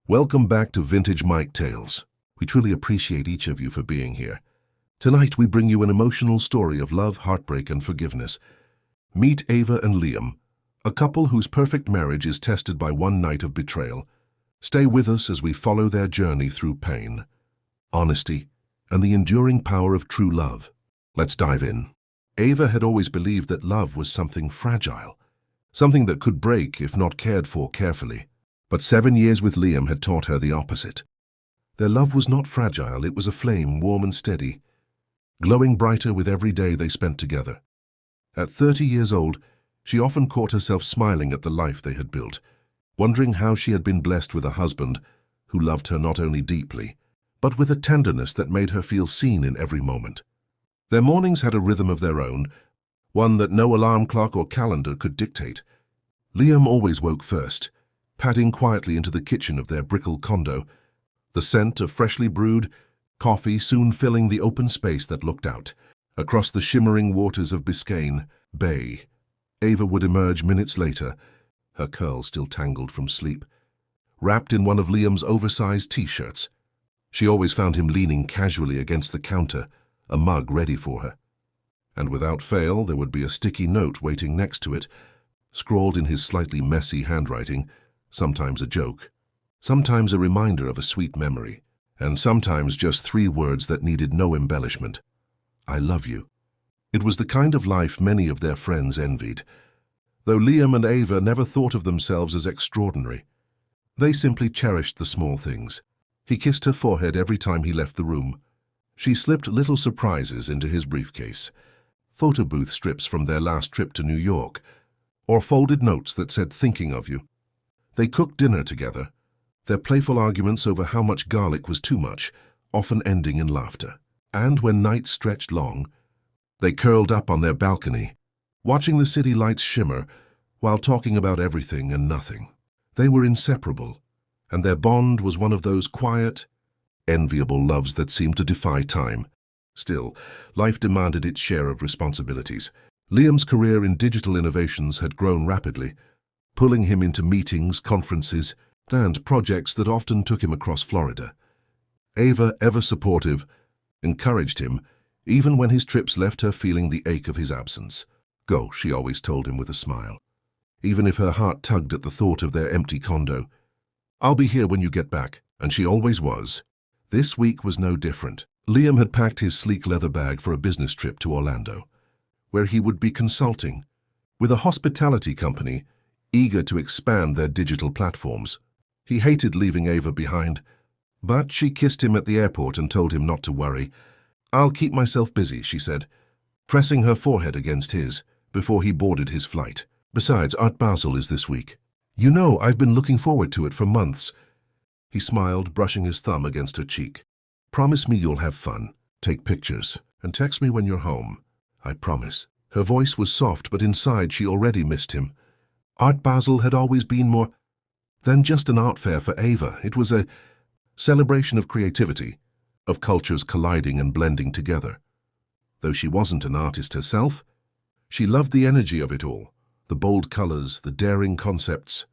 Welcome back to Vintage Mike Tales. We truly appreciate each of you for being here. Tonight we bring you an emotional story of love, heartbreak, and forgiveness. Meet Ava and Liam, a couple whose perfect marriage is tested by one night of betrayal. Stay with us as we follow their journey through pain, honesty, and the enduring power of true love. Let's dive in. Ava had always believed that love was something fragile, something that could break if not cared for carefully. But 7 years with Liam had taught her the opposite. Their love was not fragile, it was a flame, warm and steady, glowing brighter with every day they spent together. At 30 years old, she often caught herself smiling at the life they had built, wondering how she had been blessed with a husband who loved her not only deeply, but with a tenderness that made her feel seen in every moment. Their mornings had a rhythm of their own, one that no alarm clock or calendar could dictate. Liam always woke first, padding quietly into the kitchen of their brickle condo, the scent of freshly brewed coffee soon filling the open space that looked out. Across the shimmering waters of Biscayne Bay, Ava would emerge minutes later, her curls still tangled from sleep, wrapped in one of Liam's oversized t-shirts. She always found him leaning casually against the counter, a mug ready for her. And without fail, there would be a sticky note waiting next to it, scrawled in his slightly messy handwriting, sometimes a joke, sometimes a reminder of a sweet memory, and sometimes just 3 words that needed no embellishment. I love you. It was the kind of life many of their friends envied, though Liam and Ava never thought of themselves as extraordinary. They simply cherished the small things. He kissed her forehead every time he left the room. She slipped little surprises into his briefcase, photo booth strips from their last trip to New York, or folded notes that said thinking of you. They cooked dinner together, their playful arguments over how much garlic was too much, often ending in laughter. And when nights stretched long, they curled up on their balcony, watching the city lights shimmer while talking about everything and nothing. They were inseparable, and their bond was one of those quiet, enviable loves that seemed to defy time. Still, life demanded its share of responsibilities. Liam's career in digital innovations had grown rapidly, pulling him into meetings, conferences, and projects that often took him across Florida. Ava, ever supportive, encouraged him, even when his trips left her feeling the ache of his absence. Go, she always told him with a smile, even if her heart tugged at the thought of their empty condo. I'll be here when you get back, and she always was. This week was no different. Liam had packed his sleek leather bag for a business trip to Orlando, where he would be consulting with a hospitality company eager to expand their digital platforms. He hated leaving Ava behind, but she kissed him at the airport and told him not to worry. I'll keep myself busy, she said, pressing her forehead against his before he boarded his flight. Besides, Art Basel is this week. You know, I've been looking forward to it for months. He smiled, brushing his thumb against her cheek. Promise me you'll have fun, take pictures, and text me when you're home. I promise. Her voice was soft, but inside she already missed him. Art Basel had always been more than just an art fair for Ava. It was a celebration of creativity, of cultures colliding and blending together. Though she wasn't an artist herself, she loved the energy of it all, the bold colors, the daring concepts,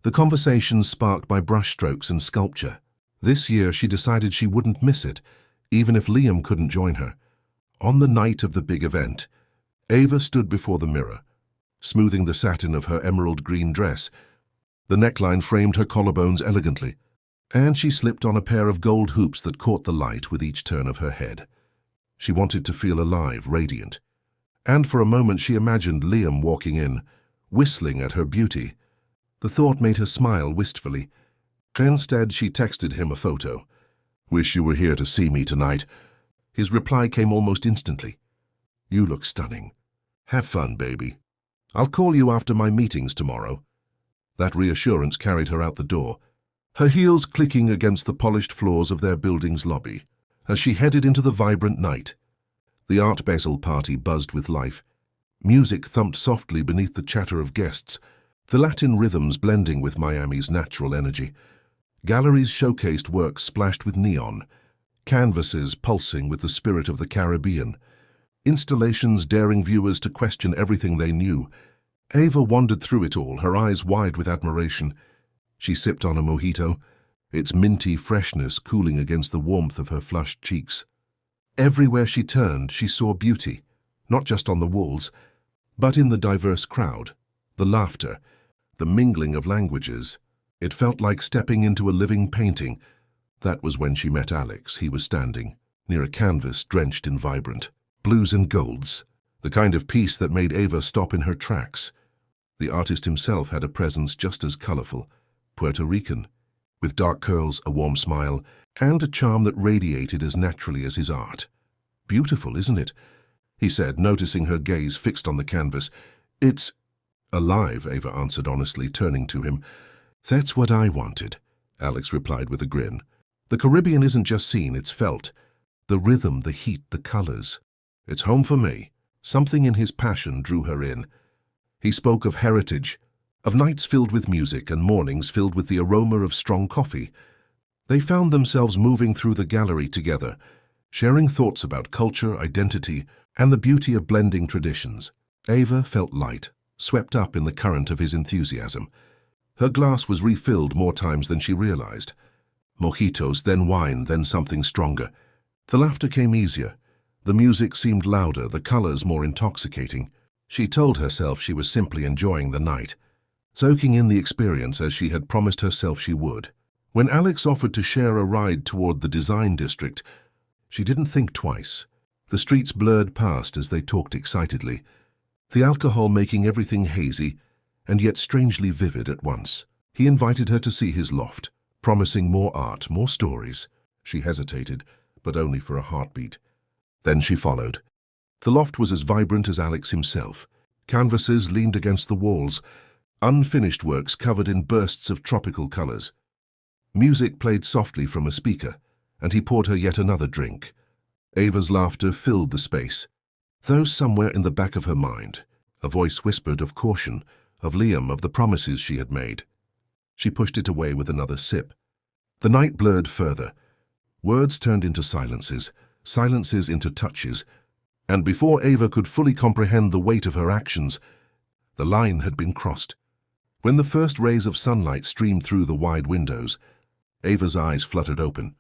the conversations sparked by brushstrokes and sculpture. This year she decided she wouldn't miss it, even if Liam couldn't join her. On the night of the big event, Ava stood before the mirror, smoothing the satin of her emerald green dress. The neckline framed her collarbones elegantly, and she slipped on a pair of gold hoops that caught the light with each turn of her head. She wanted to feel alive, radiant, and for a moment she imagined Liam walking in, whistling at her beauty. The thought made her smile wistfully. Instead, she texted him a photo. Wish you were here to see me tonight. His reply came almost instantly. You look stunning. Have fun, baby. I'll call you after my meetings tomorrow. That reassurance carried her out the door, her heels clicking against the polished floors of their building's lobby, as she headed into the vibrant night. The Art Basel party buzzed with life. Music thumped softly beneath the chatter of guests, the Latin rhythms blending with Miami's natural energy. Galleries showcased works splashed with neon, canvases pulsing with the spirit of the Caribbean, installations daring viewers to question everything they knew. Ava wandered through it all, her eyes wide with admiration. She sipped on a mojito, its minty freshness cooling against the warmth of her flushed cheeks. Everywhere she turned, she saw beauty, not just on the walls, but in the diverse crowd, the laughter, the mingling of languages. It felt like stepping into a living painting. That was when she met Alex. He was standing near a canvas drenched in vibrant blues and golds, the kind of piece that made Ava stop in her tracks. The artist himself had a presence just as colorful, Puerto Rican, with dark curls, a warm smile, and a charm that radiated as naturally as his art. "Beautiful, isn't it?" he said, noticing her gaze fixed on the canvas. "It's alive," Ava answered honestly, turning to him. "That's what I wanted," Alex replied with a grin. "The Caribbean isn't just seen, it's felt. The rhythm, the heat, the colors. It's home for me." Something in his passion drew her in. He spoke of heritage, of nights filled with music and mornings filled with the aroma of strong coffee. They found themselves moving through the gallery together, sharing thoughts about culture, identity, and the beauty of blending traditions. Ava felt light, swept up in the current of his enthusiasm. Her glass was refilled more times than she realized. Mojitos, then wine, then something stronger. The laughter came easier. The music seemed louder, the colors more intoxicating. She told herself she was simply enjoying the night, soaking in the experience as she had promised herself she would. When Alex offered to share a ride toward the design district, she didn't think twice. The streets blurred past as they talked excitedly, the alcohol making everything hazy and yet strangely vivid at once. He invited her to see his loft, promising more art, more stories. She hesitated, but only for a heartbeat. Then she followed. The loft was as vibrant as Alex himself. Canvases leaned against the walls, unfinished works covered in bursts of tropical colors. Music played softly from a speaker, and he poured her yet another drink. Ava's laughter filled the space, though somewhere in the back of her mind, a voice whispered of caution, of Liam, of the promises she had made. She pushed it away with another sip. The night blurred further. Words turned into silences, silences into touches, and before Ava could fully comprehend the weight of her actions, the line had been crossed. When the first rays of sunlight streamed through the wide windows, Ava's eyes fluttered open.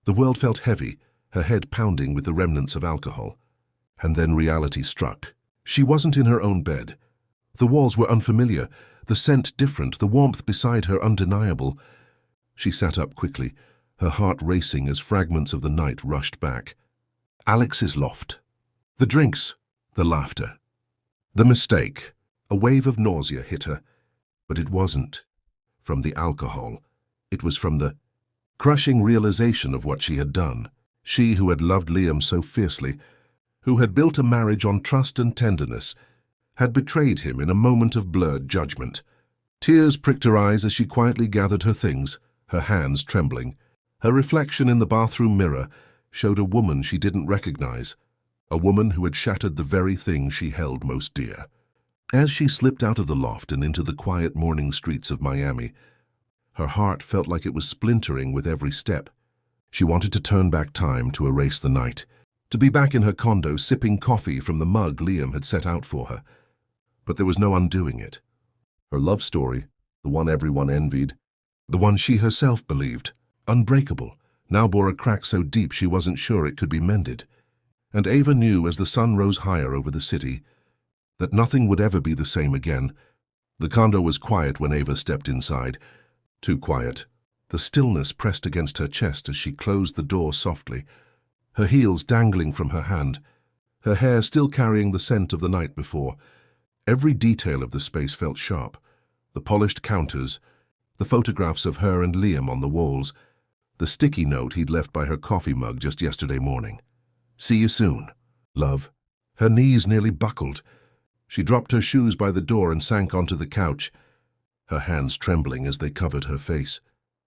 The world felt heavy, her head pounding with the remnants of alcohol. And then reality struck. She wasn't in her own bed. The walls were unfamiliar, the scent different, the warmth beside her undeniable. She sat up quickly, her heart racing as fragments of the night rushed back. Alex's loft. The drinks, the laughter. The mistake. A wave of nausea hit her. But it wasn't from the alcohol. It was from the crushing realization of what she had done. She who had loved Liam so fiercely, who had built a marriage on trust and tenderness, had betrayed him in a moment of blurred judgment. Tears pricked her eyes as she quietly gathered her things, her hands trembling. Her reflection in the bathroom mirror showed a woman she didn't recognize, a woman who had shattered the very thing she held most dear. As she slipped out of the loft and into the quiet morning streets of Miami, her heart felt like it was splintering with every step. She wanted to turn back time to erase the night, to be back in her condo sipping coffee from the mug Liam had set out for her. But there was no undoing it. Her love story, the one everyone envied, the one she herself believed, unbreakable, now bore a crack so deep she wasn't sure it could be mended. And Ava knew as the sun rose higher over the city that nothing would ever be the same again. The condo was quiet when Ava stepped inside. Too quiet. The stillness pressed against her chest as she closed the door softly, her heels dangling from her hand, her hair still carrying the scent of the night before. Every detail of the space felt sharp. The polished counters, the photographs of her and Liam on the walls, the sticky note he'd left by her coffee mug just yesterday morning. "See you soon, love." Her knees nearly buckled. She dropped her shoes by the door and sank onto the couch, her hands trembling as they covered her face.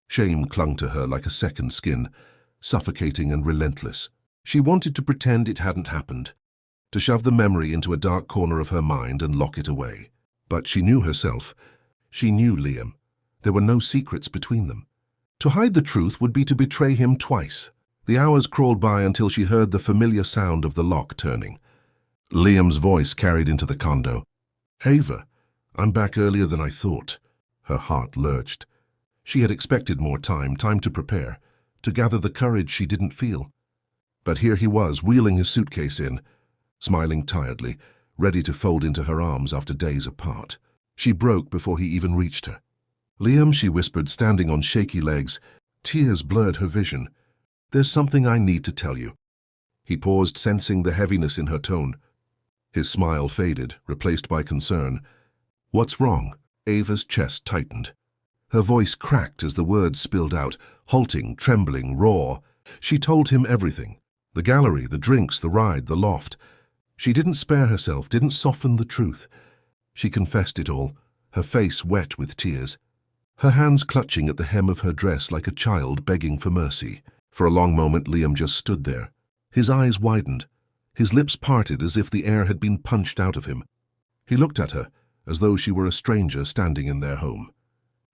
Shame clung to her like a second skin, suffocating and relentless. She wanted to pretend it hadn't happened, to shove the memory into a dark corner of her mind and lock it away. But she knew herself. She knew Liam. There were no secrets between them. To hide the truth would be to betray him twice. The hours crawled by until she heard the familiar sound of the lock turning. Liam's voice carried into the condo. "Ava, I'm back earlier than I thought." Her heart lurched. She had expected more time to prepare, to gather the courage she didn't feel. But here he was, wheeling his suitcase in, smiling tiredly, ready to fold into her arms after days apart. She broke before he even reached her. "Liam," she whispered, standing on shaky legs. Tears blurred her vision. "There's something I need to tell you." He paused, sensing the heaviness in her tone. His smile faded, replaced by concern. "What's wrong?" Ava's chest tightened. Her voice cracked as the words spilled out, halting, trembling, raw. She told him everything. The gallery, the drinks, the ride, the loft. She didn't spare herself, didn't soften the truth. She confessed it all, her face wet with tears, her hands clutching at the hem of her dress like a child begging for mercy. For a long moment, Liam just stood there. His eyes widened, his lips parted as if the air had been punched out of him. He looked at her, as though she were a stranger standing in their home.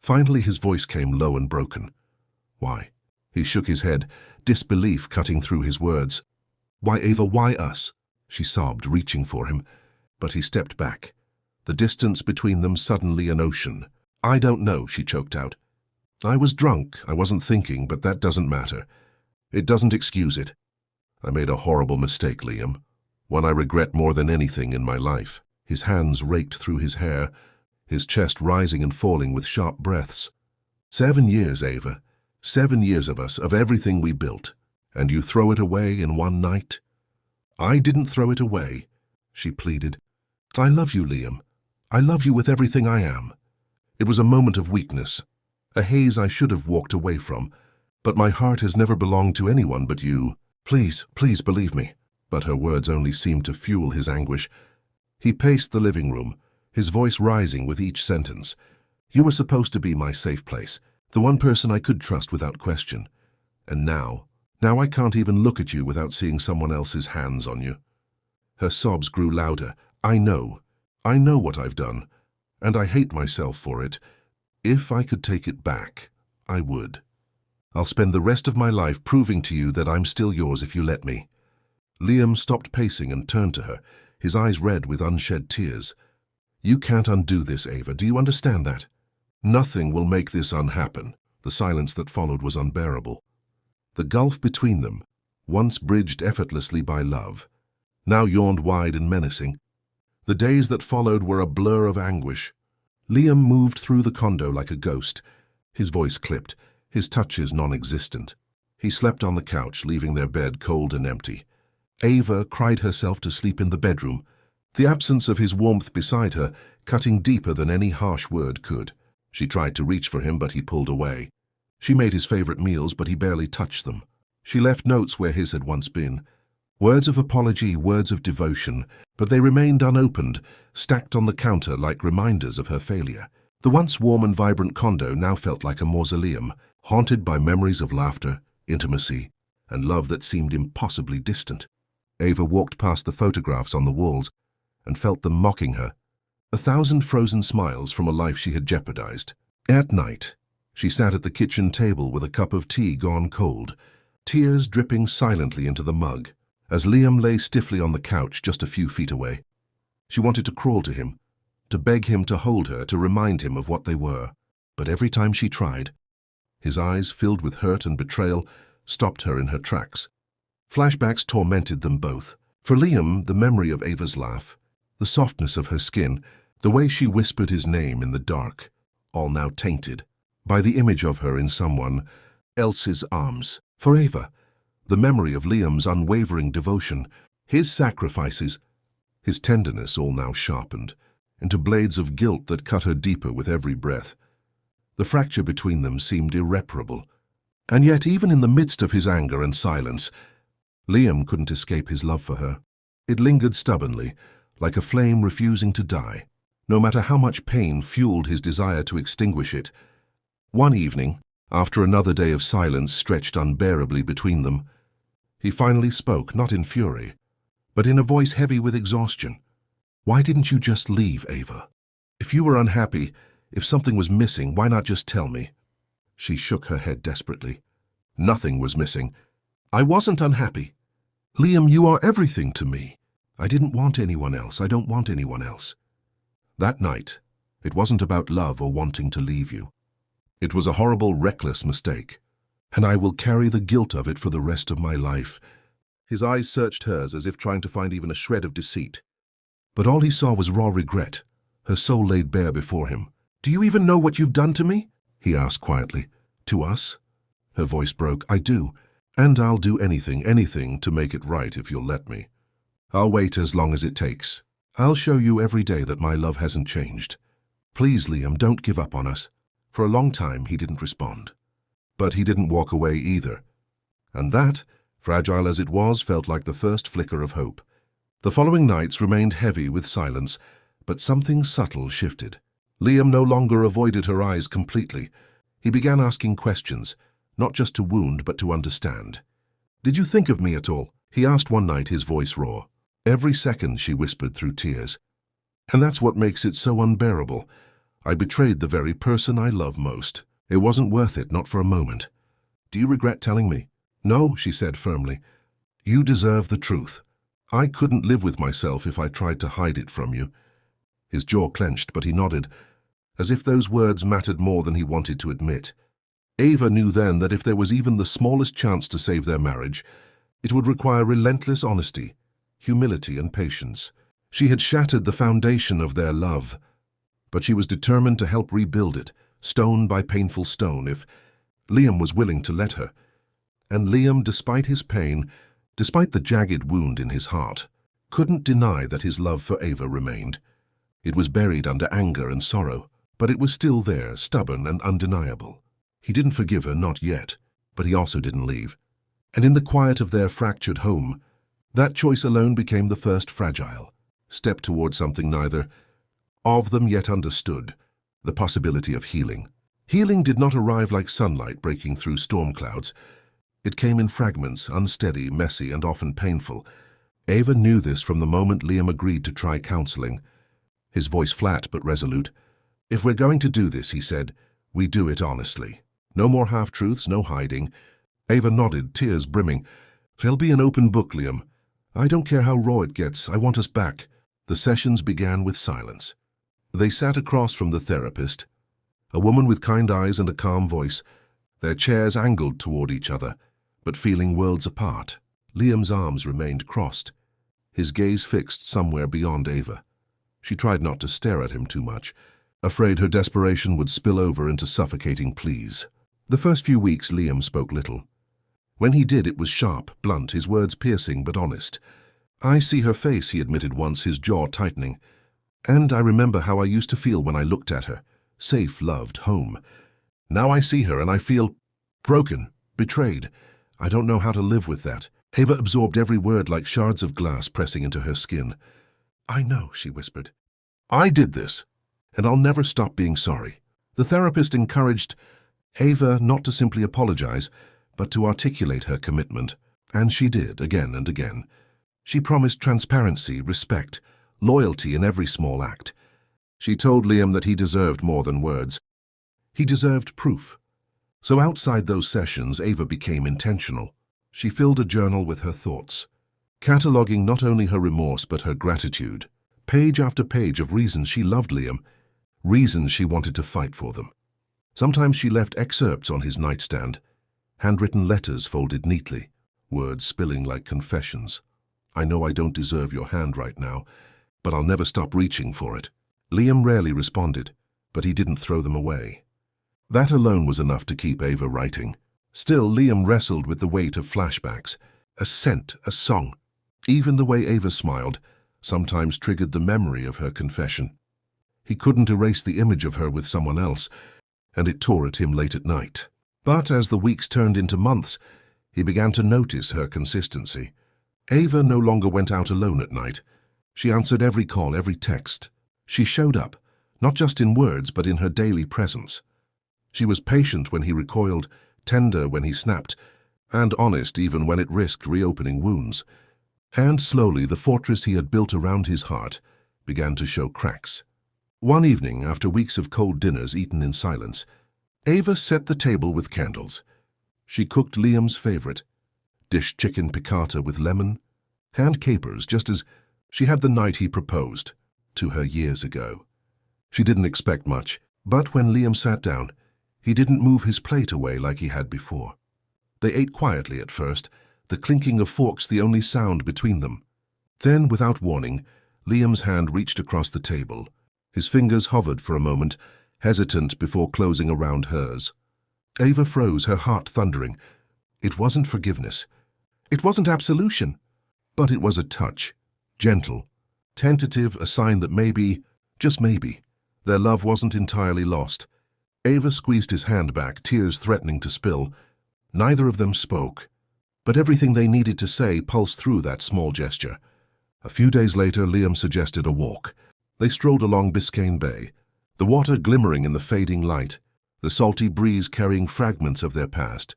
Finally, his voice came low and broken. "Why?" He shook his head, disbelief cutting through his words. "Why, Ava, why us?" She sobbed, reaching for him. But he stepped back, the distance between them suddenly an ocean. "I don't know," she choked out. "I was drunk, I wasn't thinking, but that doesn't matter. It doesn't excuse it. I made a horrible mistake, Liam, one I regret more than anything in my life." His hands raked through his hair, his chest rising and falling with sharp breaths. 7 years, Ava. 7 years of us, of everything we built. And you throw it away in one night? "I didn't throw it away," she pleaded. "I love you, Liam. I love you with everything I am. It was a moment of weakness, a haze I should have walked away from, but my heart has never belonged to anyone but you. Please, please believe me." But her words only seemed to fuel his anguish. He paced the living room, his voice rising with each sentence. "You were supposed to be my safe place, the one person I could trust without question. And now I can't even look at you without seeing someone else's hands on you." Her sobs grew louder. I know what I've done, and I hate myself for it. If I could take it back, I would. I'll spend the rest of my life proving to you that I'm still yours if you let me." Liam stopped pacing and turned to her, his eyes red with unshed tears. "You can't undo this, Ava. Do you understand that? Nothing will make this unhappen." The silence that followed was unbearable. The gulf between them, once bridged effortlessly by love, now yawned wide and menacing. The days that followed were a blur of anguish. Liam moved through the condo like a ghost, his voice clipped, his touches non-existent. He slept on the couch, leaving their bed cold and empty. Ava cried herself to sleep in the bedroom, the absence of his warmth beside her cutting deeper than any harsh word could. She tried to reach for him, but he pulled away. She made his favorite meals, but he barely touched them. She left notes where his had once been. Words of apology, words of devotion, but they remained unopened, stacked on the counter like reminders of her failure. The once warm and vibrant condo now felt like a mausoleum, haunted by memories of laughter, intimacy, and love that seemed impossibly distant. Ava walked past the photographs on the walls and felt them mocking her, 1,000 frozen smiles from a life she had jeopardized. At night, she sat at the kitchen table with a cup of tea gone cold, tears dripping silently into the mug, as Liam lay stiffly on the couch just a few feet away. She wanted to crawl to him, to beg him to hold her, to remind him of what they were. But every time she tried, his eyes, filled with hurt and betrayal, stopped her in her tracks. Flashbacks tormented them both. For Liam, the memory of Ava's laugh, the softness of her skin, the way she whispered his name in the dark, all now tainted by the image of her in someone else's arms. For Ava, the memory of Liam's unwavering devotion, his sacrifices, his tenderness, all now sharpened into blades of guilt that cut her deeper with every breath. The fracture between them seemed irreparable. And yet, even in the midst of his anger and silence, Liam couldn't escape his love for her. It lingered stubbornly, like a flame refusing to die, no matter how much pain fueled his desire to extinguish it. One evening, after another day of silence stretched unbearably between them, he finally spoke, not in fury, but in a voice heavy with exhaustion. "Why didn't you just leave, Ava? If you were unhappy, if something was missing, why not just tell me?" She shook her head desperately. "Nothing was missing. I wasn't unhappy. Liam, you are everything to me. I didn't want anyone else. I don't want anyone else." That night, it wasn't about love or wanting to leave you. It was a horrible, reckless mistake, and I will carry the guilt of it for the rest of my life." His eyes searched hers as if trying to find even a shred of deceit. But all he saw was raw regret, her soul laid bare before him. "Do you even know what you've done to me?" he asked quietly. "To us?" Her voice broke. "I do, and I'll do anything to make it right if you'll let me. I'll wait as long as it takes. I'll show you every day that my love hasn't changed. Please, Liam, don't give up on us." For a long time he didn't respond. But he didn't walk away either. And that, fragile as it was, felt like the first flicker of hope. The following nights remained heavy with silence, but something subtle shifted. Liam no longer avoided her eyes completely. He began asking questions, not just to wound, but to understand. "Did you think of me at all?" he asked one night, his voice raw. "Every second," she whispered through tears. "And that's what makes it so unbearable. I betrayed the very person I love most. It wasn't worth it, not for a moment. Do you regret telling me?" "No," she said firmly. "You deserve the truth. I couldn't live with myself if I tried to hide it from you." His jaw clenched, but he nodded, as if those words mattered more than he wanted to admit. Ava knew then that if there was even the smallest chance to save their marriage, it would require relentless honesty, humility, and patience. She had shattered the foundation of their love, but she was determined to help rebuild it, stone by painful stone, if Liam was willing to let her. And Liam, despite his pain, despite the jagged wound in his heart, couldn't deny that his love for Ava remained. It was buried under anger and sorrow, but it was still there, stubborn and undeniable. He didn't forgive her, not yet, but he also didn't leave. And in the quiet of their fractured home, that choice alone became the first fragile step toward something neither of them yet understood, the possibility of healing. Healing did not arrive like sunlight breaking through storm clouds. It came in fragments, unsteady, messy, and often painful. Ava knew this from the moment Liam agreed to try counseling. His voice flat but resolute. "If we're going to do this," he said, "we do it honestly. No more half-truths, no hiding." Ava nodded, tears brimming. "There'll be an open book, Liam. I don't care how raw it gets. I want us back." The sessions began with silence. They sat across from the therapist, a woman with kind eyes and a calm voice, their chairs angled toward each other, but feeling worlds apart. Liam's arms remained crossed, his gaze fixed somewhere beyond Ava. She tried not to stare at him too much, afraid her desperation would spill over into suffocating pleas. The first few weeks Liam spoke little. When he did, it was sharp, blunt, his words piercing but honest. "I see her face," he admitted once, his jaw tightening. "And I remember how I used to feel when I looked at her. Safe, loved, home. Now I see her and I feel broken, betrayed. I don't know how to live with that." Ava absorbed every word like shards of glass pressing into her skin. "I know," she whispered. "I did this, and I'll never stop being sorry." The therapist encouraged Ava not to simply apologize, but to articulate her commitment. And she did, again and again. She promised transparency, respect, loyalty in every small act. She told Liam that he deserved more than words. He deserved proof. So outside those sessions, Ava became intentional. She filled a journal with her thoughts, cataloging not only her remorse but her gratitude. Page after page of reasons she loved Liam, reasons she wanted to fight for them. Sometimes she left excerpts on his nightstand, handwritten letters folded neatly, words spilling like confessions. "I know I don't deserve your hand right now, but I'll never stop reaching for it." Liam rarely responded, but he didn't throw them away. That alone was enough to keep Ava writing. Still, Liam wrestled with the weight of flashbacks, a scent, a song. Even the way Ava smiled sometimes triggered the memory of her confession. He couldn't erase the image of her with someone else, and it tore at him late at night. But as the weeks turned into months, he began to notice her consistency. Ava no longer went out alone at night. She answered every call, every text. She showed up, not just in words, but in her daily presence. She was patient when he recoiled, tender when he snapped, and honest even when it risked reopening wounds. And slowly the fortress he had built around his heart began to show cracks. One evening, after weeks of cold dinners eaten in silence, Ava set the table with candles. She cooked Liam's favorite, dish chicken piccata with lemon, hand capers, just as she had the night he proposed to her years ago. She didn't expect much, but when Liam sat down, He didn't move his plate away like he had before. They ate quietly at first, the clinking of forks the only sound between them. Then, without warning, Liam's hand reached across the table. His fingers hovered for a moment, hesitant before closing around hers. Ava froze, her heart thundering. It wasn't forgiveness. It wasn't absolution. But it was a touch. Gentle. Tentative, a sign that maybe, just maybe, their love wasn't entirely lost. Ava squeezed his hand back, tears threatening to spill. Neither of them spoke, but everything they needed to say pulsed through that small gesture. A few days later, Liam suggested a walk. They strolled along Biscayne Bay, the water glimmering in the fading light, the salty breeze carrying fragments of their past.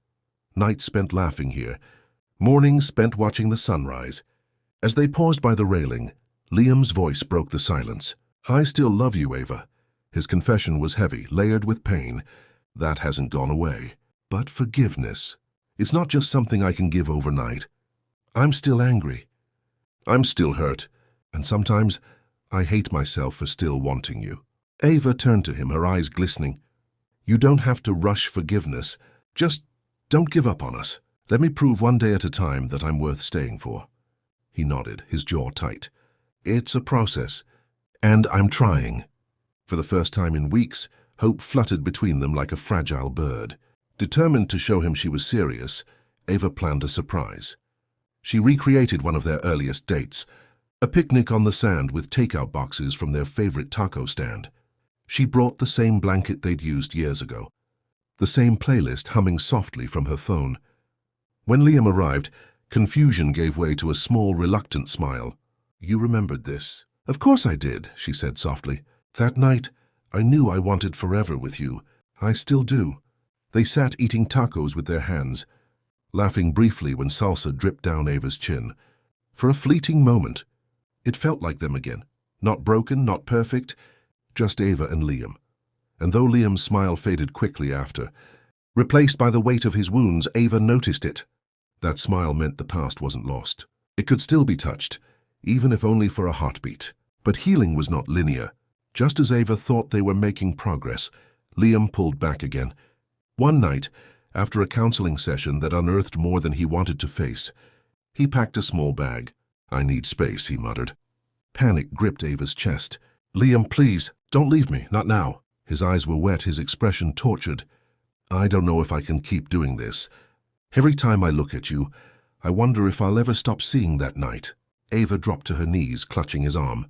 Nights spent laughing here, mornings spent watching the sunrise. As they paused by the railing, Liam's voice broke the silence. "I still love you, Ava." His confession was heavy, layered with pain. That hasn't gone away. But forgiveness, it's not just something I can give overnight. I'm still angry. I'm still hurt. And sometimes I hate myself for still wanting you. Ava turned to him, her eyes glistening. "You don't have to rush forgiveness. Just don't give up on us. Let me prove one day at a time that I'm worth staying for." He nodded, his jaw tight. "It's a process, and I'm trying." For the first time in weeks, hope fluttered between them like a fragile bird. Determined to show him she was serious, Ava planned a surprise. She recreated one of their earliest dates, a picnic on the sand with takeout boxes from their favorite taco stand. She brought the same blanket they'd used years ago, the same playlist humming softly from her phone. When Liam arrived, confusion gave way to a small, reluctant smile. "You remembered this?" "Of course I did," she said softly. "That night, I knew I wanted forever with you. I still do." They sat eating tacos with their hands, laughing briefly when salsa dripped down Ava's chin. For a fleeting moment, it felt like them again. Not broken, not perfect, just Ava and Liam. And though Liam's smile faded quickly after, replaced by the weight of his wounds, Ava noticed it. That smile meant the past wasn't lost. It could still be touched, even if only for a heartbeat. But healing was not linear. Just as Ava thought they were making progress, Liam pulled back again. One night, after a counseling session that unearthed more than he wanted to face, he packed a small bag. "I need space," he muttered. Panic gripped Ava's chest. "Liam, please, don't leave me, not now." His eyes were wet, his expression tortured. "I don't know if I can keep doing this. Every time I look at you, I wonder if I'll ever stop seeing that night." Ava dropped to her knees, clutching his arm.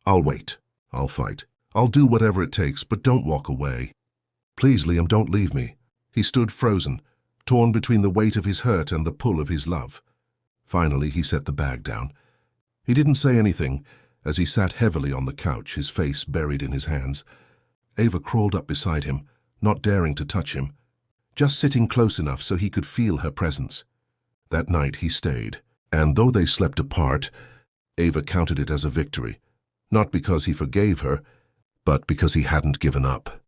"I'll wait. I'll fight. I'll do whatever it takes, but don't walk away. Please, Liam, don't leave me." He stood frozen, torn between the weight of his hurt and the pull of his love. Finally, he set the bag down. He didn't say anything as he sat heavily on the couch, his face buried in his hands. Ava crawled up beside him, not daring to touch him, just sitting close enough so he could feel her presence. That night he stayed, and though they slept apart, Ava counted it as a victory, not because he forgave her, but because he hadn't given up.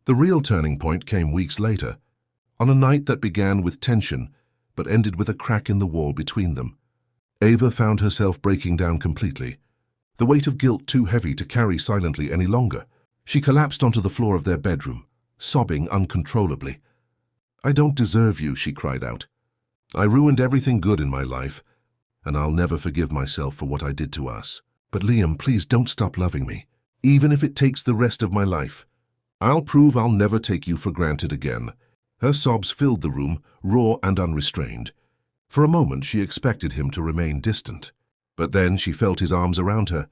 The real turning point came weeks later, on a night that began with tension but ended with a crack in the wall between them. Ava found herself breaking down completely, the weight of guilt too heavy to carry silently any longer. She collapsed onto the floor of their bedroom, sobbing uncontrollably. "I don't deserve you," she cried out. "I ruined everything good in my life, and I'll never forgive myself for what I did to us. But Liam, please don't stop loving me, even if it takes the rest of my life. I'll prove I'll never take you for granted again." Her sobs filled the room, raw and unrestrained. For a moment she expected him to remain distant, but then she felt his arms around her,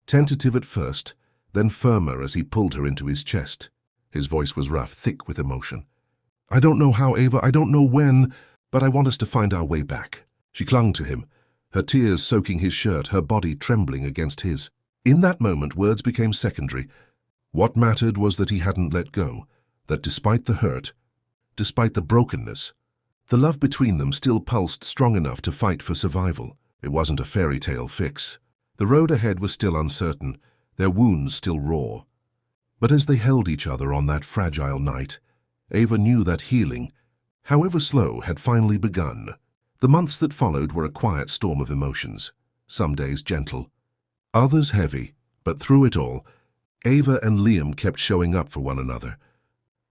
tentative at first, then firmer as he pulled her into his chest. His voice was rough, thick with emotion. "I don't know how, Ava, I don't know when, but I want us to find our way back." She clung to him, her tears soaking his shirt, her body trembling against his. In that moment, words became secondary. What mattered was that he hadn't let go, that despite the hurt, despite the brokenness, the love between them still pulsed strong enough to fight for survival. It wasn't a fairy tale fix. The road ahead was still uncertain, their wounds still raw. But as they held each other on that fragile night, Ava knew that healing, however slow, had finally begun. The months that followed were a quiet storm of emotions, some days gentle, others heavy, but through it all, Ava and Liam kept showing up for one another.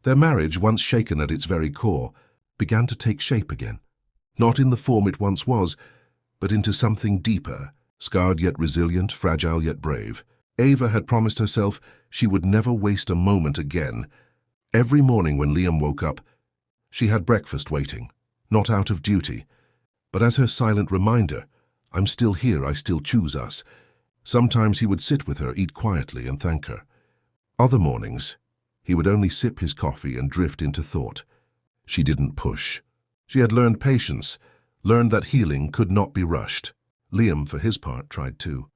Their marriage, once shaken at its very core, began to take shape again. Not in the form it once was, but into something deeper, scarred yet resilient, fragile yet brave. Ava had promised herself she would never waste a moment again. Every morning when Liam woke up, she had breakfast waiting, not out of duty, but as her silent reminder, "I'm still here, I still choose us." Sometimes he would sit with her, eat quietly, and thank her. Other mornings, he would only sip his coffee and drift into thought. She didn't push. She had learned patience, learned that healing could not be rushed. Liam, for his part, tried too.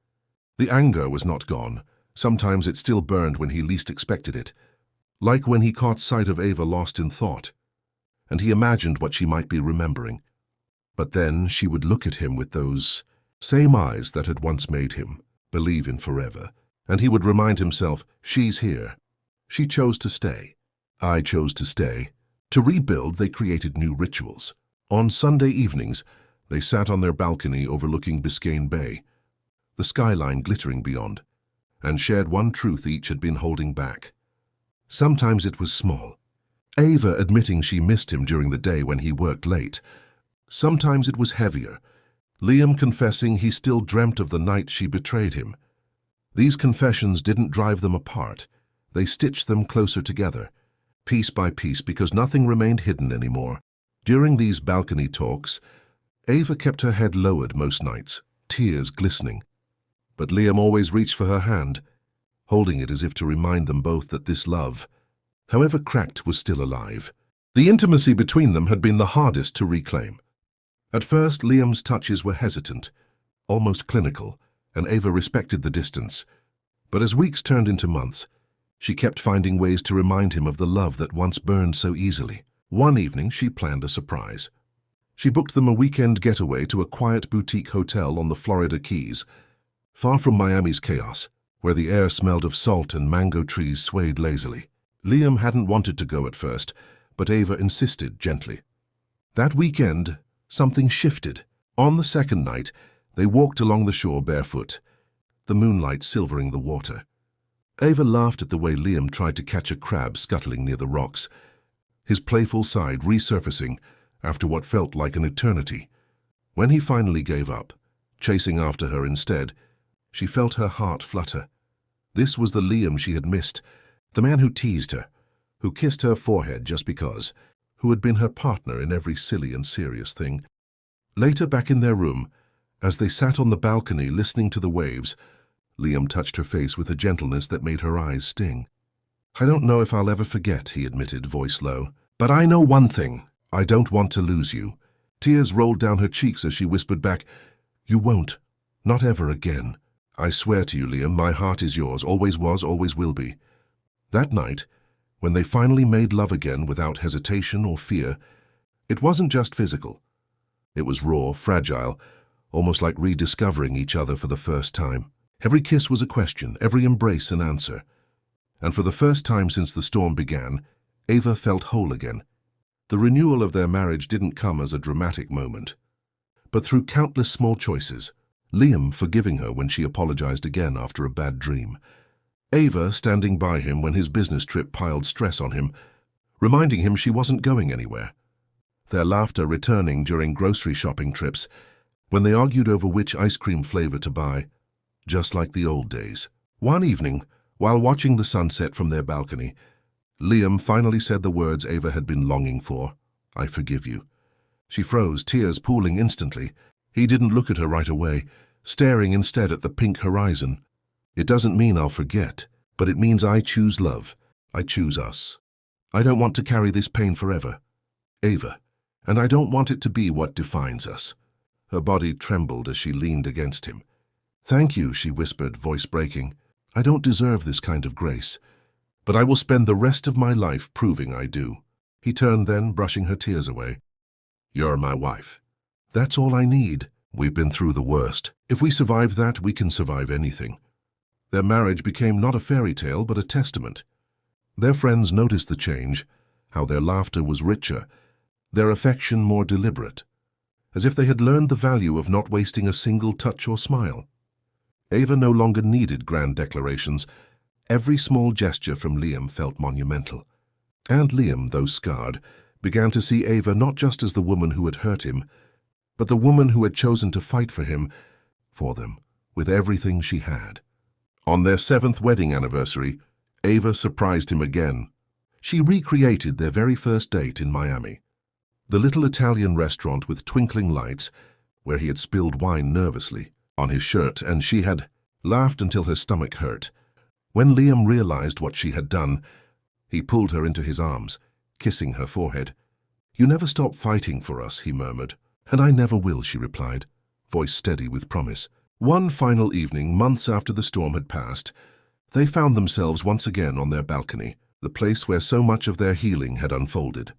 The anger was not gone. Sometimes it still burned when he least expected it, like when he caught sight of Ava lost in thought, and he imagined what she might be remembering. But then she would look at him with those same eyes that had once made him believe in forever, and he would remind himself, she's here. She chose to stay. I chose to stay. To rebuild, they created new rituals. On Sunday evenings, they sat on their balcony overlooking Biscayne Bay, the skyline glittering beyond, and shared one truth each had been holding back. Sometimes it was small, Ava admitting she missed him during the day when he worked late. Sometimes it was heavier, Liam confessing he still dreamt of the night she betrayed him. These confessions didn't drive them apart. They stitched them closer together, piece by piece, because nothing remained hidden anymore. During these balcony talks, Ava kept her head lowered most nights, tears glistening. But Liam always reached for her hand, holding it as if to remind them both that this love, however cracked, was still alive. The intimacy between them had been the hardest to reclaim. At first, Liam's touches were hesitant, almost clinical, and Ava respected the distance. But as weeks turned into months, she kept finding ways to remind him of the love that once burned so easily. One evening, she planned a surprise. She booked them a weekend getaway to a quiet boutique hotel on the Florida Keys, far from Miami's chaos, where the air smelled of salt and mango trees swayed lazily. Liam hadn't wanted to go at first, but Ava insisted gently. That weekend, something shifted. On the second night, they walked along the shore barefoot, the moonlight silvering the water. Ava laughed at the way Liam tried to catch a crab scuttling near the rocks, his playful side resurfacing after what felt like an eternity. When he finally gave up, chasing after her instead, she felt her heart flutter. This was the Liam she had missed, the man who teased her, who kissed her forehead just because, who had been her partner in every silly and serious thing. Later, back in their room, as they sat on the balcony listening to the waves, Liam touched her face with a gentleness that made her eyes sting. "I don't know if I'll ever forget," he admitted, voice low. "But I know one thing. I don't want to lose you." Tears rolled down her cheeks as she whispered back, "You won't. Not ever again. I swear to you, Liam, my heart is yours, always was, always will be." That night, when they finally made love again without hesitation or fear, it wasn't just physical. It was raw, fragile, almost like rediscovering each other for the first time. Every kiss was a question, every embrace an answer. And for the first time since the storm began, Ava felt whole again. The renewal of their marriage didn't come as a dramatic moment, but through countless small choices. Liam forgiving her when she apologized again after a bad dream. Ava standing by him when his business trip piled stress on him, reminding him she wasn't going anywhere. Their laughter returning during grocery shopping trips, when they argued over which ice cream flavor to buy, just like the old days. One evening, while watching the sunset from their balcony, Liam finally said the words Ava had been longing for, "I forgive you." She froze, tears pooling instantly. He didn't look at her right away, staring instead at the pink horizon. "It doesn't mean I'll forget, but it means I choose love. I choose us. I don't want to carry this pain forever, Ava, and I don't want it to be what defines us." Her body trembled as she leaned against him. "Thank you," she whispered, voice breaking. "I don't deserve this kind of grace, but I will spend the rest of my life proving I do." He turned then, brushing her tears away. "You're my wife. That's all I need. We've been through the worst. If we survive that, we can survive anything." Their marriage became not a fairy tale, but a testament. Their friends noticed the change, how their laughter was richer, their affection more deliberate, as if they had learned the value of not wasting a single touch or smile. Ava no longer needed grand declarations. Every small gesture from Liam felt monumental. And Liam, though scarred, began to see Ava not just as the woman who had hurt him, but the woman who had chosen to fight for him, for them, with everything she had. On their 7th wedding anniversary, Ava surprised him again. She recreated their very first date in Miami, the little Italian restaurant with twinkling lights, where he had spilled wine nervously on his shirt, and she had laughed until her stomach hurt. When Liam realized what she had done, he pulled her into his arms, kissing her forehead. "You never stop fighting for us," he murmured. "And I never will," she replied, voice steady with promise. One final evening, months after the storm had passed, they found themselves once again on their balcony, the place where so much of their healing had unfolded.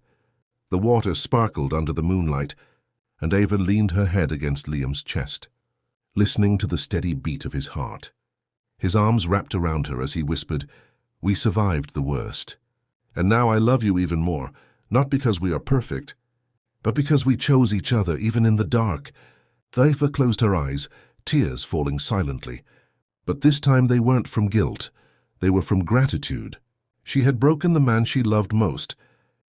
The water sparkled under the moonlight, and Ava leaned her head against Liam's chest, listening to the steady beat of his heart. His arms wrapped around her as he whispered, "We survived the worst. And now I love you even more, not because we are perfect, but because we chose each other even in the dark." Ava closed her eyes, tears falling silently. But this time they weren't from guilt. They were from gratitude. She had broken the man she loved most,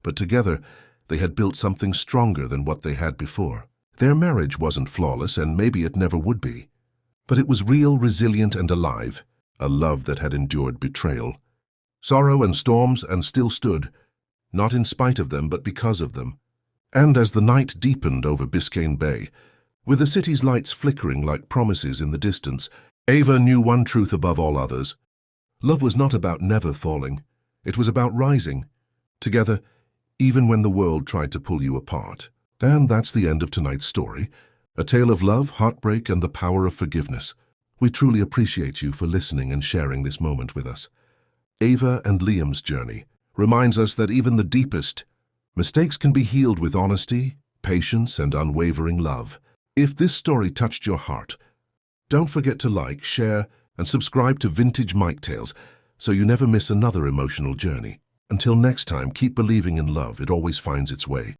but together they had built something stronger than what they had before. Their marriage wasn't flawless, and maybe it never would be. But it was real, resilient, and alive, a love that had endured betrayal, sorrow and storms, and still stood, not in spite of them, but because of them. And as the night deepened over Biscayne Bay, with the city's lights flickering like promises in the distance, Ava knew one truth above all others. Love was not about never falling. It was about rising, together, even when the world tried to pull you apart. And that's the end of tonight's story, a tale of love, heartbreak, and the power of forgiveness. We truly appreciate you for listening and sharing this moment with us. Ava and Liam's journey reminds us that even the deepest mistakes can be healed with honesty, patience, and unwavering love. If this story touched your heart, don't forget to like, share, and subscribe to Vintage Mike Tales so you never miss another emotional journey. Until next time, keep believing in love. It always finds its way.